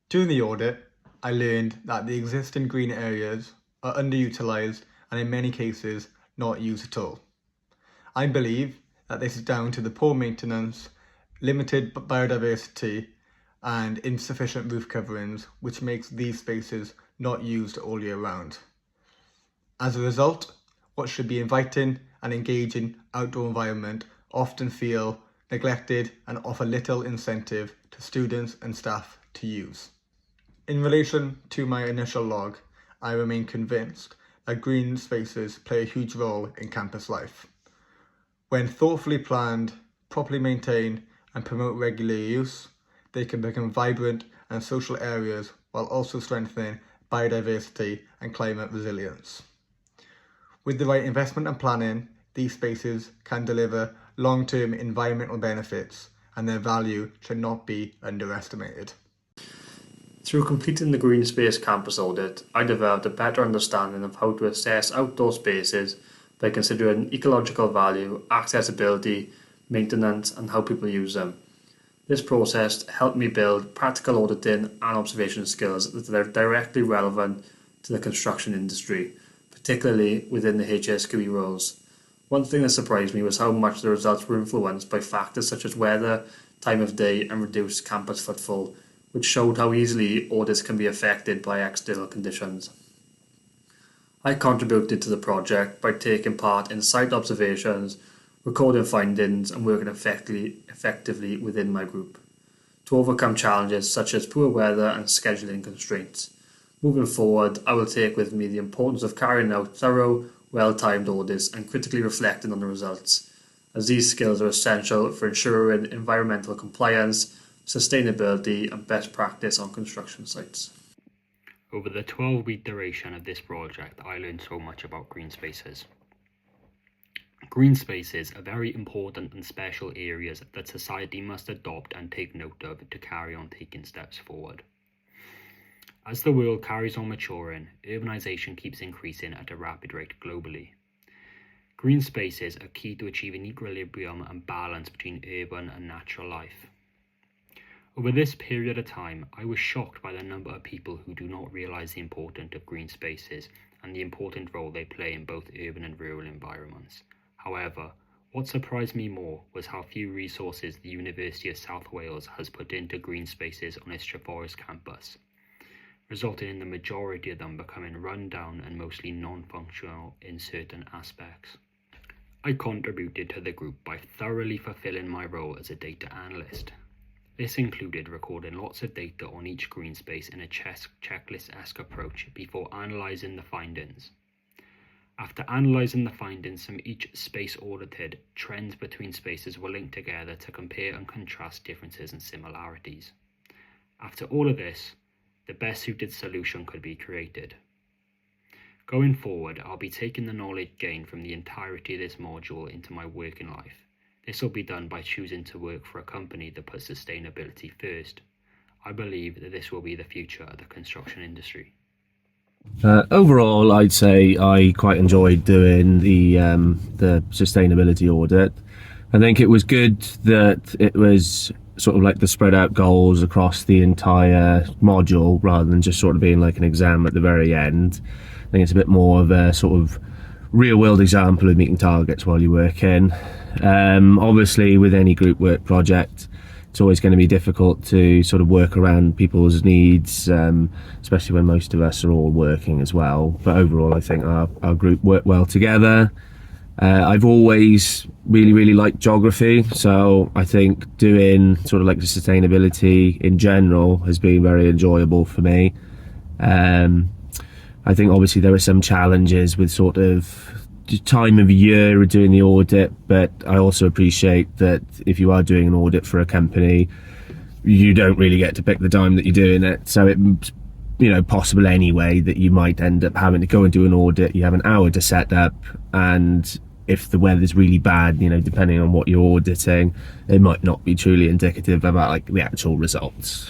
During the audit, I learned that the existing green areas are underutilised and in many cases not used at all. I believe that this is down to the poor maintenance, limited biodiversity and insufficient roof coverings, which makes these spaces not used all year round. As a result, what should be inviting and engaging outdoor environment often feel neglected and offer little incentive to students and staff to use. In relation to my initial log, I remain convinced that green spaces play a huge role in campus life. When thoughtfully planned, properly maintained and promote regular use, they can become vibrant and social areas while also strengthening biodiversity and climate resilience. With the right investment and planning, these spaces can deliver long-term environmental benefits and their value should not be underestimated. Through completing the Green Space Campus audit, I developed a better understanding of how to assess outdoor spaces by considering ecological value, accessibility, maintenance, and how people use them. This process helped me build practical auditing and observation skills that are directly relevant to the construction industry, particularly within the HSQE roles. One thing that surprised me was how much the results were influenced by factors such as weather, time of day, and reduced campus footfall, which showed how easily audits can be affected by external conditions. I contributed to the project by taking part in site observations, recording findings, and working effectively within my group to overcome challenges such as poor weather and scheduling constraints. Moving forward, I will take with me the importance of carrying out thorough, well-timed audits and critically reflecting on the results, as these skills are essential for ensuring environmental compliance, sustainability and best practice on construction sites. Over the 12-week duration of this project, I learned so much about green spaces. Green spaces are very important and special areas that society must adopt and take note of to carry on taking steps forward. As the world carries on maturing, urbanisation keeps increasing at a rapid rate globally. Green spaces are key to achieving equilibrium and balance between urban and natural life. Over this period of time, I was shocked by the number of people who do not realise the importance of green spaces and the important role they play in both urban and rural environments. However, what surprised me more was how few resources the University of South Wales has put into green spaces on its Treforest campus, resulting in the majority of them becoming run down and mostly non-functional in certain aspects. I contributed to the group by thoroughly fulfilling my role as a data analyst. This included recording lots of data on each green space in a checklist-esque approach before analysing the findings. After analysing the findings from each space audited, trends between spaces were linked together to compare and contrast differences and similarities. After all of this, the best suited solution could be created. Going forward, I'll be taking the knowledge gained from the entirety of this module into my working life. This will be done by choosing to work for a company that puts sustainability first. I believe that this will be the future of the construction industry. Overall, I'd say I quite enjoyed doing the sustainability audit. I think it was good that it was sort of like the spread out goals across the entire module rather than just sort of being like an exam at the very end. I think it's a bit more of a sort of real world example of meeting targets while you're working. Obviously with any group work project, it's always going to be difficult to sort of work around people's needs, especially when most of us are all working as well. But overall, I think our group worked well together. I've always really liked geography, so I think doing sort of like the sustainability in general has been very enjoyable for me. I think obviously there are some challenges with sort of time of year of doing the audit, but I also appreciate that if you are doing an audit for a company, you don't really get to pick the time that you're doing it, so it's possible anyway that you might end up having to go and do an audit. You have an hour to set up, and if the weather's really bad, depending on what you're auditing, it might not be truly indicative about like the actual results.